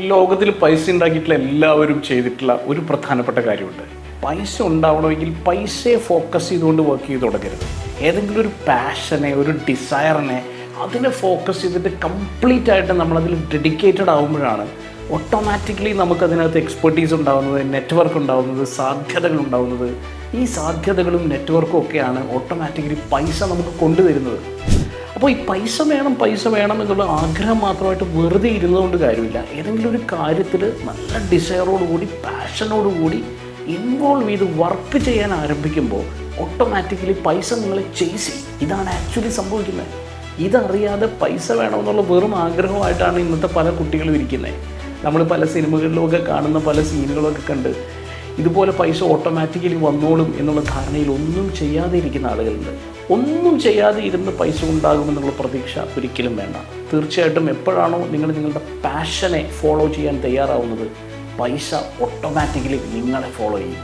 ലോകത്തിൽ പൈസ ഉണ്ടാക്കിയിട്ടുള്ള എല്ലാവരും ചെയ്തിട്ടുള്ള ഒരു പ്രധാനപ്പെട്ട കാര്യമുണ്ട്. പൈസ ഉണ്ടാവണമെങ്കിൽ പൈസയെ ഫോക്കസ് ചെയ്തുകൊണ്ട് വർക്ക് ചെയ്ത് തുടങ്ങരുത്. ഏതെങ്കിലും ഒരു പാഷനെ, ഒരു ഡിസയറിനെ അതിനെ ഫോക്കസ് ചെയ്തിട്ട് കംപ്ലീറ്റ് ആയിട്ട് നമ്മളതിൽ ഡെഡിക്കേറ്റഡ് ആകുമ്പോഴാണ് ഓട്ടോമാറ്റിക്കലി നമുക്കതിനകത്ത് എക്സ്പെർട്ടീസ് ഉണ്ടാകുന്നത്, നെറ്റ്വർക്ക് ഉണ്ടാകുന്നത്, സാധ്യതകൾ ഉണ്ടാകുന്നത്. ഈ സാധ്യതകളും നെറ്റ്വർക്കും ഒക്കെയാണ് ഓട്ടോമാറ്റിക്കലി പൈസ നമുക്ക് കൊണ്ടുതരുന്നത്. അപ്പോൾ ഈ പൈസ വേണം എന്നുള്ള ആഗ്രഹം മാത്രമായിട്ട് വെറുതെ ഇരുന്നതുകൊണ്ട് കാര്യമില്ല. ഏതെങ്കിലും ഒരു കാര്യത്തിൽ നല്ല ഡിസയറോടുകൂടി, പാഷനോടുകൂടി ഇൻവോൾവ് ചെയ്ത് വർക്ക് ചെയ്യാൻ ആരംഭിക്കുമ്പോൾ ഓട്ടോമാറ്റിക്കലി പൈസ നിങ്ങളെ ചേസ് ചെയ്യും. ഇതാണ് ആക്ച്വലി സംഭവിക്കുന്നത്. ഇതറിയാതെ പൈസ വേണമെന്നുള്ള വെറും ആഗ്രഹമായിട്ടാണ് ഇന്നത്തെ പല കുട്ടികളും ഇരിക്കുന്നത്. നമ്മൾ പല സിനിമകളിലൊക്കെ കാണുന്ന പല സീനുകളൊക്കെ കണ്ട് ഇതുപോലെ പൈസ ഓട്ടോമാറ്റിക്കലി വന്നോളും എന്നുള്ള ധാരണയിൽ ഒന്നും ചെയ്യാതെ ഇരിക്കുന്ന ആളുകളുണ്ട്. ഒന്നും ചെയ്യാതെ ഇരുന്ന് പൈസ ഉണ്ടാകുമെന്നുള്ള പ്രതീക്ഷ ഒരിക്കലും വേണ്ട. തീർച്ചയായിട്ടും എപ്പോഴാണോ നിങ്ങൾ നിങ്ങളുടെ പാഷനെ ഫോളോ ചെയ്യാൻ തയ്യാറാവുന്നത്, പൈസ ഓട്ടോമാറ്റിക്കലി നിങ്ങളെ ഫോളോ ചെയ്യും.